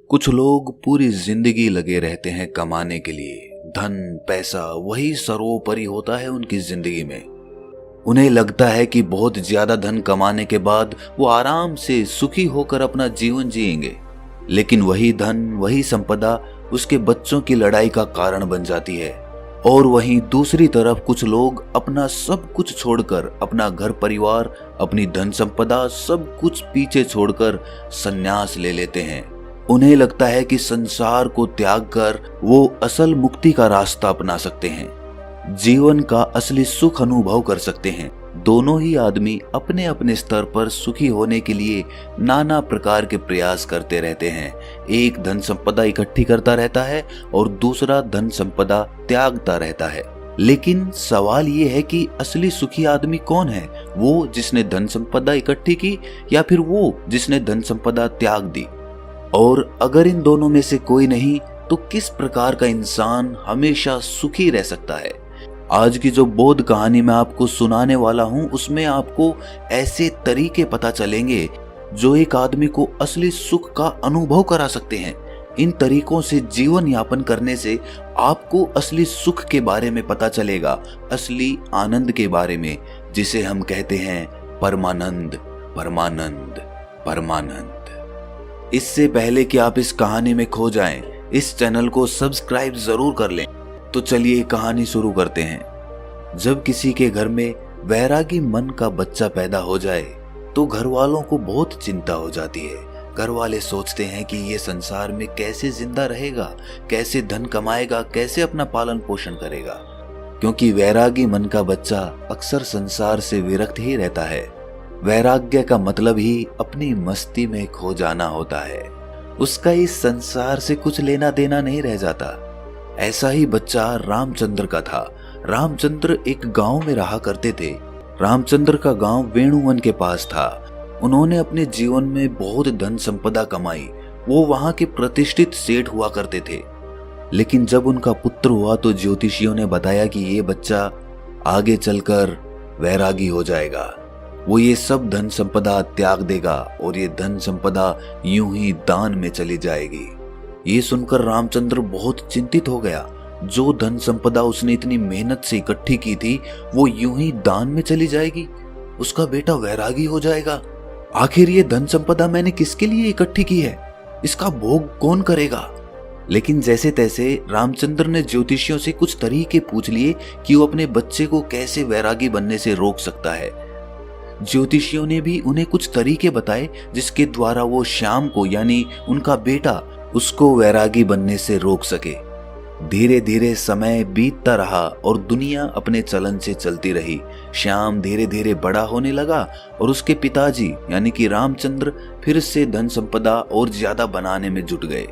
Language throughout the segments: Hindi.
कुछ लोग पूरी जिंदगी लगे रहते हैं कमाने के लिए। धन पैसा वही सर्वोपरि होता है उनकी जिंदगी में। उन्हें लगता है कि बहुत ज्यादा धन कमाने के बाद वो आराम से सुखी होकर अपना जीवन जिएंगे, लेकिन वही धन वही संपदा उसके बच्चों की लड़ाई का कारण बन जाती है। और वहीं दूसरी तरफ कुछ लोग अपना सब कुछ छोड़कर, अपना घर परिवार, अपनी धन संपदा सब कुछ पीछे छोड़कर संन्यास ले लेते हैं। उन्हें लगता है कि संसार को त्याग कर वो असल मुक्ति का रास्ता अपना सकते हैं, जीवन का असली सुख अनुभव कर सकते हैं। दोनों ही आदमी अपने अपने स्तर पर सुखी होने के लिए नाना प्रकार के प्रयास करते रहते हैं। एक धन संपदा इकट्ठी करता रहता है और दूसरा धन संपदा त्यागता रहता है। लेकिन सवाल ये है कि असली सुखी आदमी कौन है? वो जिसने धन संपदा इकट्ठी की या फिर वो जिसने धन संपदा त्याग दी? और अगर इन दोनों में से कोई नहीं, तो किस प्रकार का इंसान हमेशा सुखी रह सकता है? आज की जो बोध कहानी मैं आपको सुनाने वाला हूं, उसमें आपको ऐसे तरीके पता चलेंगे जो एक आदमी को असली सुख का अनुभव करा सकते हैं। इन तरीकों से जीवन यापन करने से आपको असली सुख के बारे में पता चलेगा, असली आनंद के बारे में, जिसे हम कहते हैं परमानंद, परमानंद, परमानंद। इससे पहले कि आप इस कहानी में खो जाएं, इस चैनल को सब्सक्राइब जरूर कर लें। तो चलिए कहानी शुरू करते हैं। जब किसी के घर में वैरागी मन का बच्चा पैदा हो जाए तो घर वालों को बहुत चिंता हो जाती है। घर वाले सोचते हैं कि ये संसार में कैसे जिंदा रहेगा, कैसे धन कमाएगा, कैसे अपना पालन पोषण करेगा, क्योंकि वैरागी मन का बच्चा अक्सर संसार से विरक्त ही रहता है। वैराग्य का मतलब ही अपनी मस्ती में खो जाना होता है। उसका इस संसार से कुछ लेना देना नहीं रह जाता। ऐसा ही बच्चा रामचंद्र का था। रामचंद्र एक गांव में रहा करते थे। रामचंद्र का गांव वेणुवन के पास था। उन्होंने अपने जीवन में बहुत धन संपदा कमाई। वो वहां के प्रतिष्ठित सेठ हुआ करते थे। लेकिन जब उनका पुत्र हुआ तो ज्योतिषियों ने बताया कि ये बच्चा आगे चलकर वैरागी हो जाएगा। वो ये सब धन संपदा त्याग देगा और ये धन संपदा यूं ही दान में चली जाएगी। ये सुनकर रामचंद्र बहुत चिंतित हो गया। जो धन संपदा उसने इतनी मेहनत से इकट्ठी की थी वो यूं ही दान में चली जाएगी, उसका बेटा वैरागी हो जाएगा। आखिर ये धन संपदा मैंने किसके लिए इकट्ठी की है? इसका भोग कौन करेगा? लेकिन जैसे तैसे रामचंद्र ने ज्योतिषियों से कुछ तरीके पूछ लिए कि वो अपने बच्चे को कैसे वैरागी बनने से रोक सकता है। ज्योतिषियों ने भी उन्हें कुछ तरीके बताए जिसके द्वारा वो श्याम को, यानी उनका बेटा, उसको वैरागी बनने से रोक सके। धीरे धीरे समय बीतता रहा और दुनिया अपने चलन से चलती रही। श्याम धीरे धीरे बड़ा होने लगा और उसके पिताजी यानी कि रामचंद्र फिर से धन संपदा और ज्यादा बनाने में जुट गए।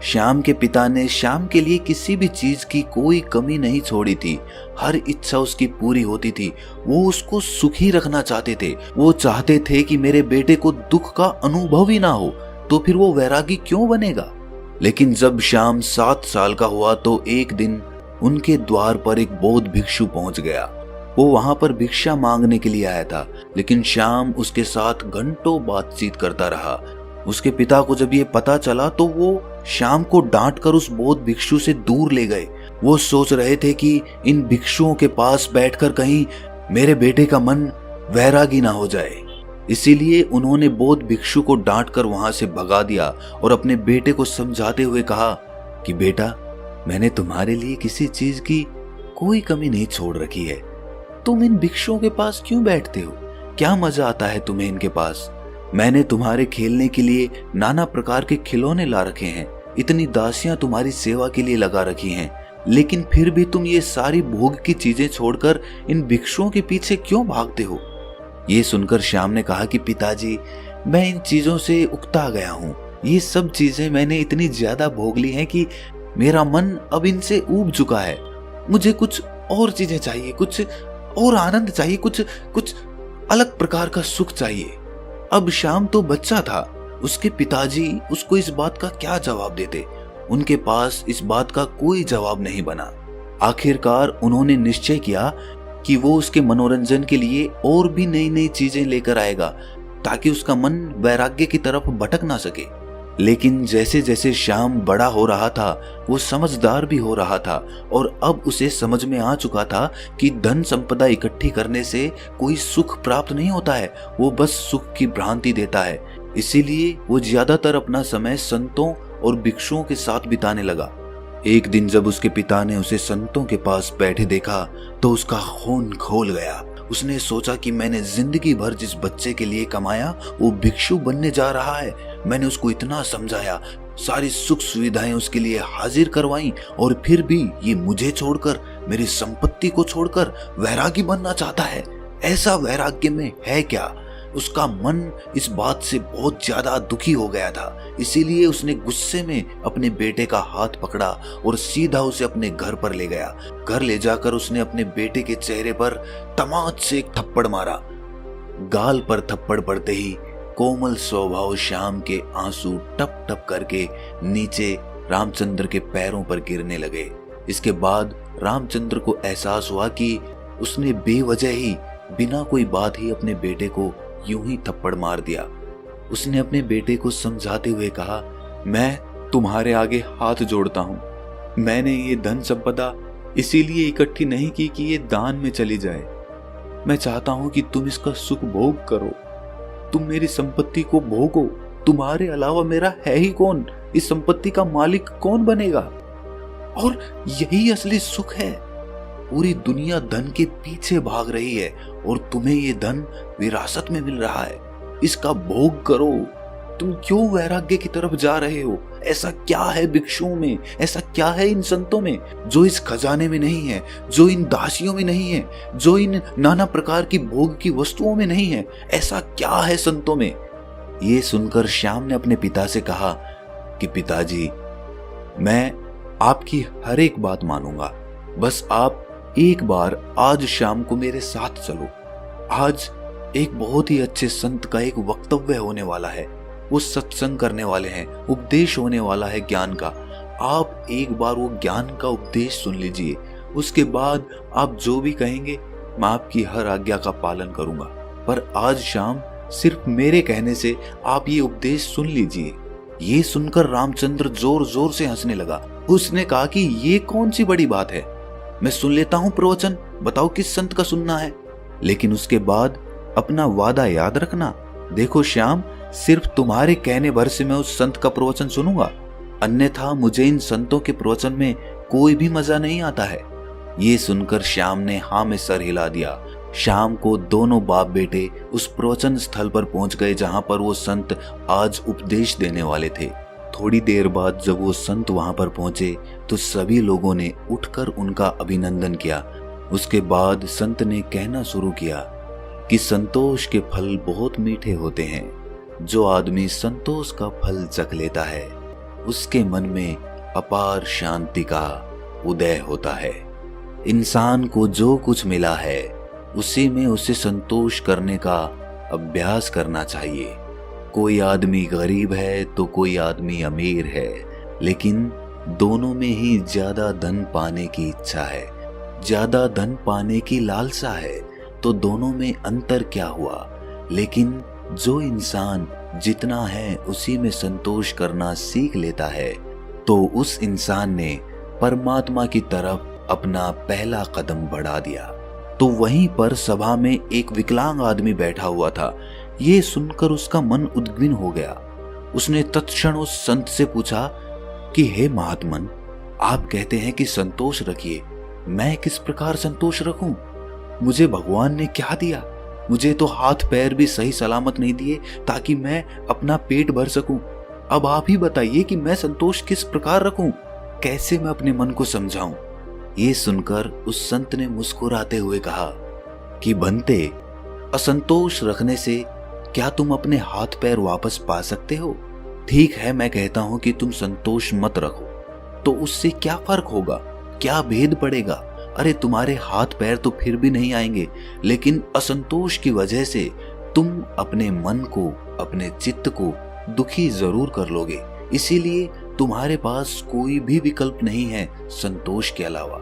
श्याम के पिता ने श्याम के लिए किसी भी चीज की कोई कमी नहीं छोड़ी थी। हर इच्छा उसकी पूरी होती थी। वो उसको सुखी रखना चाहते थे। वो चाहते थे कि मेरे बेटे को दुख का अनुभव ही ना हो, तो फिर वो वैरागी क्यों बनेगा? लेकिन जब श्याम 7 साल का हुआ तो एक दिन उनके द्वार पर एक बौद्ध भिक्षु पहुंच गया। वो वहां पर भिक्षा मांगने के लिए आया था, लेकिन श्याम उसके साथ घंटों बातचीत करता रहा। उसके पिता को जब ये पता चला तो वो श्याम को डांट कर उस बौद्ध भिक्षु से दूर ले गए। वो सोच रहे थे कि इन भिक्षुओं के पास बैठकर कहीं मेरे बेटे का मन वैरागी ना हो जाए। इसीलिए उन्होंने बौद्ध भिक्षु को डांट कर वहां से भगा दिया और अपने बेटे को समझाते हुए कहा कि बेटा, मैंने तुम्हारे लिए किसी चीज की कोई कमी नहीं छोड़ रखी है। तुम इन भिक्षुओं के पास क्यों बैठते हो? क्या मजा आता है तुम्हें इनके पास? मैंने तुम्हारे खेलने के लिए नाना प्रकार के खिलौने ला रखे हैं, इतनी दासियां तुम्हारी सेवा के लिए लगा रखी हैं, लेकिन फिर भी तुम ये सारी भोग की चीजें छोड़कर इन भिक्षुओं के पीछे क्यों भागते हो? ये सुनकर श्याम ने कहा कि पिताजी, मैं इन चीजों से उकता गया हूँ। ये सब चीजें मैंने इतनी ज्यादा भोग ली हैं कि मेरा मन अब इनसे ऊब चुका है। मुझे कुछ और चीजें चाहिए, कुछ और आनंद चाहिए, कुछ अलग प्रकार का सुख चाहिए। अब श्याम तो बच्चा था। उसके पिताजी उसको इस बात का क्या जवाब देते? उनके पास इस बात का कोई जवाब नहीं बना। आखिरकार उन्होंने निश्चय किया कि वो उसके मनोरंजन के लिए और भी नई नई चीजें लेकर आएगा ताकि उसका मन वैराग्य की तरफ भटक ना सके। लेकिन जैसे जैसे श्याम बड़ा हो रहा था वो समझदार भी हो रहा था और अब उसे समझ में आ चुका था कि धन संपदा इकट्ठी करने से कोई सुख प्राप्त नहीं होता है, वो बस सुख की भ्रांति देता है। इसीलिए वो ज्यादातर अपना समय संतों और भिक्षुओं के साथ बिताने लगा। एक दिन जब उसके पिता ने उसे संतों के पास बैठे देखा तो उसका खून खौल गया। उसने सोचा कि मैंने जिंदगी भर जिस बच्चे के लिए कमाया वो भिक्षु बनने जा रहा है। मैंने उसको इतना समझाया, सारी सुख सुविधाएं उसके लिए हाजिर करवाई और फिर भी ये मुझे छोड़कर, मेरी संपत्ति को छोड़कर वैरागी बनना चाहता है। ऐसा वैराग्य में है क्या? उसका मन इस बात से बहुत ज्यादा दुखी हो गया था। इसीलिए उसने गुस्से में अपने बेटे का हाथ पकड़ा और सीधा उसे अपने घर पर ले गया। घर ले जाकर उसने अपने बेटे के चेहरे पर तमाच से एक थप्पड़ मारा। गाल पर थप्पड़ पड़ते ही कोमल स्वभाव श्याम के आंसू टप टप करके नीचे रामचंद्र के पैरों पर गिरने लगे। इसके बाद रामचंद्र को एहसास हुआ कि उसने बेवजह ही, बिना कोई बात ही अपने बेटे को यूं ही थप्पड़ मार दिया। उसने अपने बेटे को समझाते हुए कहा, मैं तुम्हारे आगे हाथ जोड़ता हूं। मैंने ये धन संपदा इसीलिए इकट्ठी नहीं की कि ये दान में चली जाए। मैं चाहता हूं कि तुम इसका सुख भोग करो। तुम मेरी संपत्ति को भोगो। तुम्हारे अलावा मेरा है ही कौन? इस संपत्ति का मालिक कौन बनेगा? और यही असली सुख है। पूरी दुनिया धन के पीछे भाग रही है और तुम्हें ये धन विरासत में मिल रहा है। इसका भोग करो। तुम क्यों वैराग्य की तरफ जा रहे हो? ऐसा क्या है भिक्षुओं में, ऐसा क्या है इन संतों में जो इस खजाने में नहीं है, जो इन दासियों में नहीं है, जो इन नाना प्रकार की भोग की वस्तुओं में नहीं है? ऐसा क्या है संतों में? ये सुनकर श्याम ने अपने पिता से कहा कि पिताजी, मैं आपकी हर एक बात मानूंगा, बस आप एक बार आज शाम को मेरे साथ चलो। आज एक बहुत ही अच्छे संत का एक वक्तव्य होने वाला है। वो सत्संग करने वाले हैं, उपदेश होने वाला है ज्ञान का। आप एक बार वो ज्ञान का उपदेश सुन लीजिए। उसके बाद आप जो भी कहेंगे मैं आपकी हर आज्ञा का पालन करूंगा, पर आज शाम सिर्फ मेरे कहने से आप ये उपदेश सुन लीजिए। ये सुनकर रामचंद्र जोर जोर से हंसने लगा। उसने कहा कि ये कौन सी बड़ी बात है, मैं सुन लेता हूं प्रवचन, बताओ किस संत का सुनना है। लेकिन उसके बाद अपना वादा याद रखना। देखो श्याम, सिर्फ तुम्हारे कहने भर से मैं उस संत का प्रवचन सुनूंगा, अन्यथा मुझे इन संतों के प्रवचन में कोई भी मजा नहीं आता है। ये सुनकर श्याम ने हाँ में सर हिला दिया। शाम को दोनों बाप बेटे उस प्रवचन स्थल पर पहुंच गए जहां पर वो संत आज उपदेश देने वाले थे। थोड़ी देर बाद जब वो संत वहां पर पहुंचे तो सभी लोगों ने उठकर उनका अभिनंदन किया। उसके बाद संत ने कहना शुरू किया कि संतोष के फल बहुत मीठे होते हैं। जो आदमी संतोष का फल चख लेता है उसके मन में अपार शांति का उदय होता है। इंसान को जो कुछ मिला है उसी में उसे संतोष करने का अभ्यास करना चाहिए। कोई आदमी गरीब है तो कोई आदमी अमीर है, लेकिन दोनों में ही ज्यादा धन पाने की इच्छा है, ज्यादा धन पाने की लालसा है, तो दोनों में अंतर क्या हुआ। लेकिन जो इंसान जितना है उसी में संतोष करना सीख लेता है तो उस इंसान ने परमात्मा की तरफ अपना पहला कदम बढ़ा दिया। तो वहीं पर सभा में एक विकलांग आदमी बैठा हुआ था। ये सुनकर उसका मन उद्विग्न हो गया। उसने तत्क्षण उस संत से पूछा कि हे महात्मन, आप कहते हैं कि संतोष रखिए, मैं किस प्रकार संतोष रखूं? मुझे भगवान ने क्या दिया? मुझे तो हाथ पैर भी सही सलामत नहीं दिए ताकि मैं अपना पेट भर सकूं। अब आप ही बताइए कि मैं संतोष किस प्रकार रखूं? कैसे मैं अपने मन को समझाऊं? ये सुनकर उस संत ने मुस्कुराते हुए कहा कि बनते, असंतोष रखने से क्या तुम अपने हाथ पैर वापस पा सकते हो? ठीक है, मैं कहता हूं कि तुम संतोष मत रखो, तो उससे क्या फर्क होगा, क्या भेद पड़ेगा? अरे तुम्हारे हाथ पैर तो फिर भी नहीं आएंगे, लेकिन असंतोष की वजह से तुम अपने मन को, अपने चित्त को दुखी जरूर कर लोगे। इसीलिए तुम्हारे पास कोई भी विकल्प नहीं है संतोष के अलावा।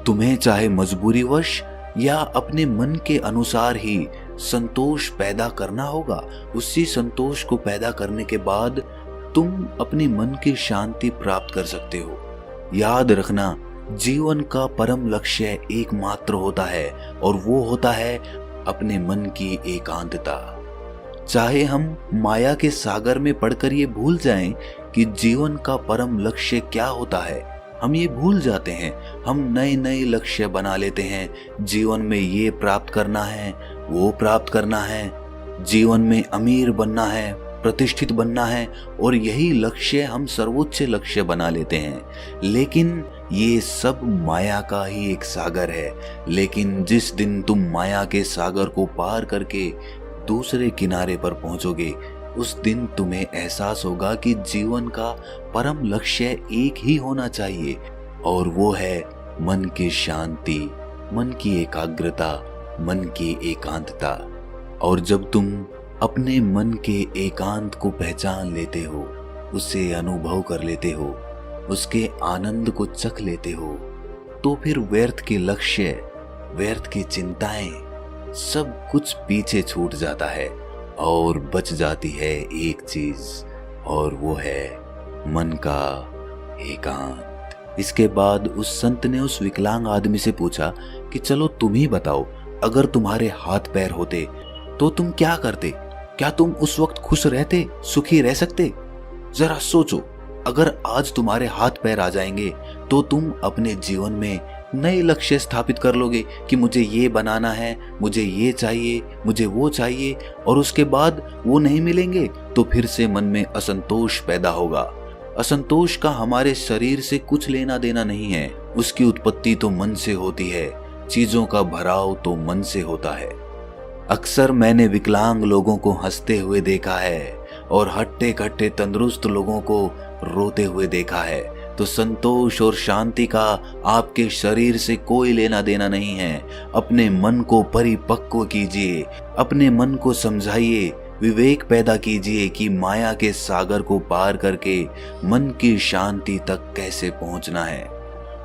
तुम्हें चाहे मजबूरीवश या अपने मन के अनुसार ही संतोष पैदा करना होगा। उसी संतोष को पैदा करने के बाद तुम अपने मन की शांति प्राप्त कर सकते हो। याद रखना, जीवन का परम लक्ष्य एकमात्र होता है और वो होता है अपने मन की एकांतता। चाहे हम माया के सागर में पड़कर ये भूल जाएं कि जीवन का परम लक्ष्य क्या होता है, हम ये भूल जाते हैं। हम नए नए लक्ष्य बना लेते हैं। जीवन में ये प्राप्त करना है, वो प्राप्त करना है, जीवन में अमीर बनना है, प्रतिष्ठित बनना है, और यही लक्ष्य हम सर्वोच्च लक्ष्य बना लेते हैं। लेकिन ये सब माया का ही एक सागर है। लेकिन जिस दिन तुम माया के सागर को पार करके दूसरे किनारे पर पहुंचोगे, उस दिन तुम्हें एहसास होगा कि जीवन का परम लक्ष्य एक ही होना चाहिए, और वो है मन की शांति, मन की एकाग्रता, मन की एकांतता। और जब तुम अपने मन के एकांत को पहचान लेते हो, उसे अनुभव कर लेते हो, उसके आनंद को चख लेते हो, तो फिर व्यर्थ के लक्ष्य, व्यर्थ की चिंताएं, सब कुछ पीछे छूट जाता है और बच जाती है एक चीज, और वो है मन का एकांत। इसके बाद उस संत ने उस विकलांग आदमी से पूछा कि चलो तुम ही बताओ, अगर तुम्हारे हाथ पैर होते तो तुम क्या करते? क्या तुम उस वक्त खुश रहते, सुखी रह सकते? जरा सोचो, अगर आज तुम्हारे हाथ पैर आ जाएंगे तो तुम अपने जीवन में नए लक्ष्य स्थापित कर लोगे कि मुझे ये बनाना है, मुझे ये चाहिए, मुझे वो चाहिए, और उसके बाद वो नहीं मिलेंगे तो फिर से मन में असंतोष पैदा होगा। असंतोष का हमारे शरीर से कुछ लेना देना नहीं है, उसकी उत्पत्ति तो मन से होती है, चीजों का भराव तो मन से होता है। अक्सर मैंने विकलांग लोगों को हंसते हुए देखा है और हट्टे कट्टे तंदुरुस्त लोगों को रोते हुए देखा है। तो संतोष और शांति का आपके शरीर से कोई लेना देना नहीं है। अपने मन को परिपक्व कीजिए, अपने मन को समझाइए, विवेक पैदा कीजिए कि माया के सागर को पार करके मन की शांति तक कैसे पहुंचना है।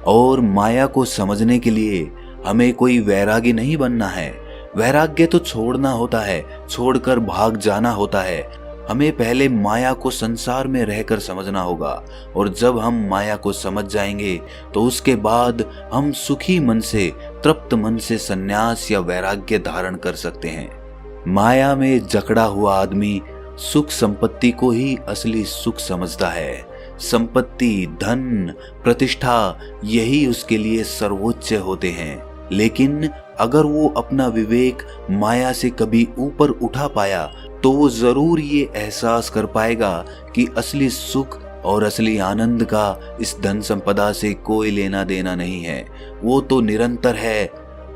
और माया को समझने के लिए हमें कोई वैरागी नहीं बनना है। वैराग्य तो छोड़ना होता है, छोड़कर भाग जाना होता है। हमें पहले माया को संसार में रहकर समझना होगा, और जब हम माया को समझ जाएंगे तो उसके बाद हम सुखी मन से, तृप्त मन से संन्यास या वैराग्य धारण कर सकते हैं। माया में जकड़ा हुआ आदमी सुख संपत्ति को ही असली सुख समझता है। संपत्ति, धन, प्रतिष्ठा, यही उसके लिए सर्वोच्च होते हैं। लेकिन अगर वो अपना विवेक माया से कभी ऊपर उठा पाया तो वो जरूर ये एहसास कर पाएगा कि असली सुख और असली आनंद का इस धन संपदा से कोई लेना देना नहीं है। वो तो निरंतर है।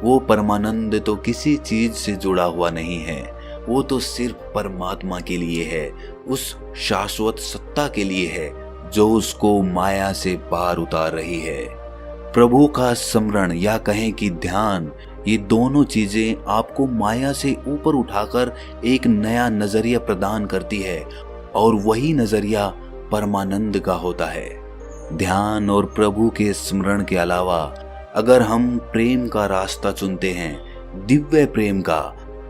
वो परमानंद तो किसी चीज से जुड़ा हुआ नहीं है। वो तो सिर्फ परमात्मा के लिए है, उस शाश्वत सत्ता के लिए है जो उसको माया से पार उतार रही है। प्रभु का स्मरण या कहें कि ध्यान, ये दोनों चीजें आपको माया से ऊपर उठाकर एक नया नजरिया प्रदान करती है, और वही नजरिया परमानंद का होता है। ध्यान और प्रभु के स्मरण के अलावा अगर हम प्रेम का रास्ता चुनते हैं, दिव्य प्रेम का,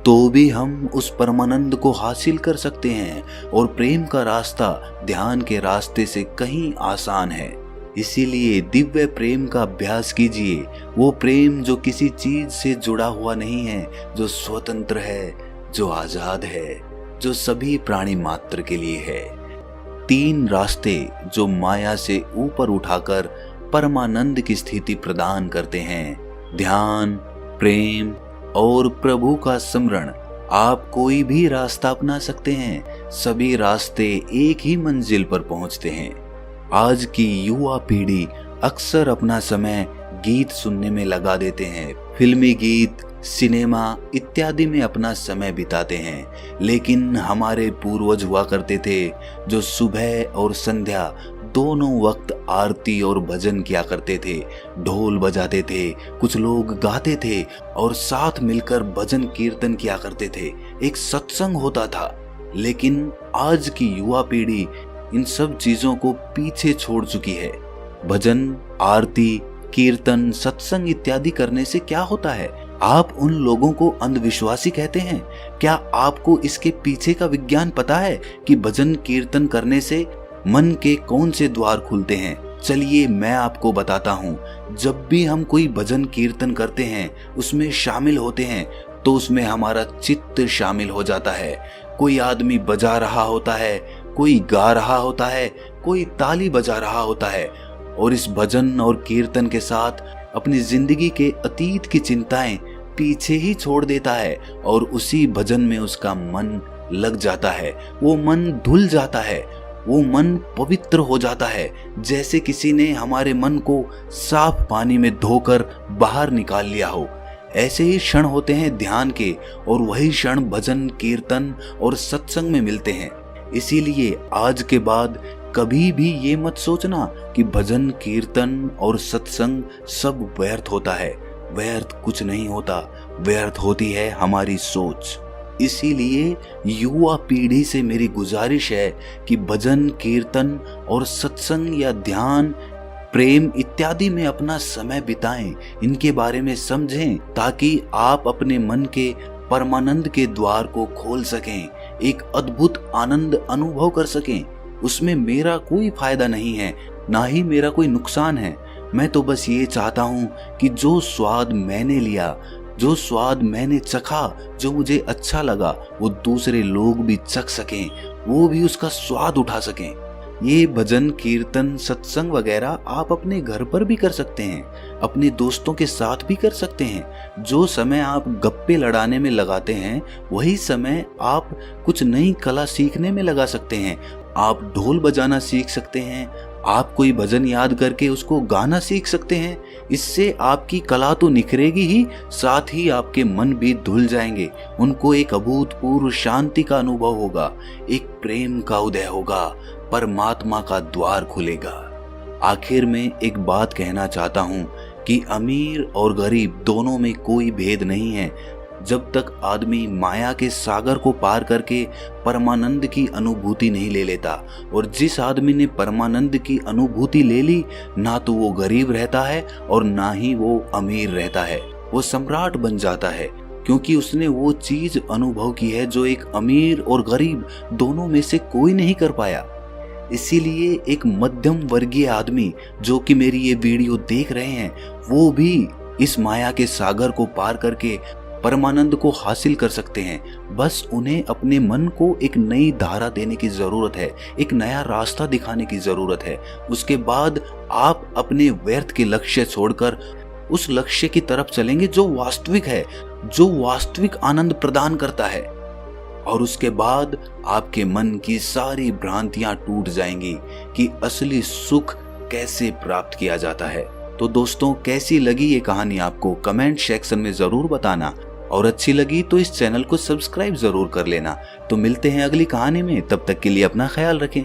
तो भी हम उस परमानंद को हासिल कर सकते हैं। और प्रेम का रास्ता ध्यान के रास्ते से कहीं आसान है। इसीलिए दिव्य प्रेम का अभ्यास कीजिए। वो प्रेम जो किसी चीज से जुड़ा हुआ नहीं है, जो स्वतंत्र है, जो आजाद है, जो सभी प्राणी मात्र के लिए है। 3 रास्ते जो माया से ऊपर उठाकर परमानंद की स्थिति प्रदान करते हैं, ध्यान, प्रेम और प्रभु का स्मरण। आप कोई भी रास्ता अपना सकते हैं, सभी रास्ते एक ही मंजिल पर पहुंचते हैं। आज की युवा पीढ़ी अक्सर अपना समय गीत सुनने में लगा देते हैं, फिल्मी गीत, सिनेमा इत्यादि में अपना समय बिताते हैं। लेकिन हमारे पूर्वज हुआ करते थे जो सुबह और संध्या दोनों वक्त आरती और भजन किया करते थे, ढोल बजाते थे, कुछ लोग गाते थे और साथ मिलकर भजन कीर्तन किया करते थे। एक सत्संग होता था। लेकिन आज की युवा पीढ़ी इन सब चीजों को पीछे छोड़ चुकी है। भजन, आरती, कीर्तन, सत्संग इत्यादि करने से क्या होता है? आप उन लोगों को अंधविश्वासी कहते हैं। क्या आपको इसके पीछे का विज्ञान पता है कि भजन कीर्तन करने से मन के कौन से द्वार खुलते हैं? चलिए मैं आपको बताता हूँ। जब भी हम कोई भजन कीर्तन करते हैं, उसमें शामिल होते हैं, तो उसमें हमारा चित्त शामिल हो जाता है। कोई आदमी बजा रहा होता है, कोई गा रहा होता है, कोई ताली बजा रहा होता है, और इस भजन और कीर्तन के साथ अपनी जिंदगी के अतीत की चिंताएं पीछे ही छोड़ देता है और उसी भजन में उसका मन लग जाता है। वो मन धुल जाता है, वो मन पवित्र हो जाता है, जैसे किसी ने हमारे मन को साफ पानी में धोकर बाहर निकाल लिया हो। ऐसे ही क्षण होते हैं ध्यान के, और वही क्षण भजन कीर्तन और सत्संग में मिलते हैं। इसीलिए आज के बाद कभी भी ये मत सोचना कि भजन कीर्तन और सत्संग सब व्यर्थ होता है। व्यर्थ कुछ नहीं होता, व्यर्थ होती है हमारी सोच। इसीलिए युवा पीढ़ी से मेरी गुजारिश है कि भजन कीर्तन और सत्संग या ध्यान, प्रेम इत्यादि में अपना समय बिताएं, इनके बारे में समझें, ताकि आप अपने मन के परमानंद के द्वार को खोल सकें, एक अद्भुत आनंद अनुभव कर सकें। उसमें मेरा कोई फायदा नहीं है, ना ही मेरा कोई नुकसान है। मैं तो बस ये चाहता हूँ कि जो स्वाद मैंने लिया, जो स्वाद मैंने चखा, जो मुझे अच्छा लगा, वो दूसरे लोग भी चख सकें, वो भी उसका स्वाद उठा सकें। ये भजन कीर्तन सत्संग वगैरह आप अपने घर पर भी कर सकते हैं, अपने दोस्तों के साथ भी कर सकते हैं। जो समय आप गप्पे लड़ाने में लगाते हैं, वही समय आप कुछ नई कला सीखने में लगा सकते हैं। आप ढोल बजाना सीख सकते हैं, आप कोई भजन याद करके उसको गाना सीख सकते हैं। इससे आपकी कला तो निखरेगी ही, साथ ही आपके मन भी धुल जाएंगे। उनको एक अभूतपूर्व शांति का अनुभव होगा, एक प्रेम का उदय होगा, परमात्मा का द्वार खुलेगा। आखिर में एक बात कहना चाहता हूँ कि अमीर और गरीब दोनों में कोई भेद नहीं है। जब तक आदमी माया के सागर को पार करके परमानंद की अनुभूति नहीं ले लेता, और जिस आदमी ने परमानंद की अनुभूति ले ली, ना तो वो गरीब रहता है और ना ही वो अमीर रहता है। वो सम्राट बन जाता है, क्योंकि उसने वो चीज अनुभव की है जो एक अमीर और गरीब दोनों में से कोई नहीं कर पाया। इसीलिए एक मध्यम वर्गीय आदमी जो कि मेरी ये वीडियो देख रहे हैं, वो भी इस माया के सागर को पार करके परमानंद को हासिल कर सकते हैं। बस उन्हें अपने मन को एक नई धारा देने की जरूरत है, एक नया रास्ता दिखाने की जरूरत है। उसके बाद आप अपने व्यर्थ के लक्ष्य छोड़कर उस लक्ष्य की तरफ चलेंगे जो वास्तविक है, जो वास्तविक आनंद प्रदान करता है। और उसके बाद आपके मन की सारी भ्रांतियां टूट जाएंगी कि असली सुख कैसे प्राप्त किया जाता है। तो दोस्तों, कैसी लगी ये कहानी आपको कमेंट सेक्शन में जरूर बताना, और अच्छी लगी तो इस चैनल को सब्सक्राइब जरूर कर लेना। तो मिलते हैं अगली कहानी में, तब तक के लिए अपना ख्याल रखें।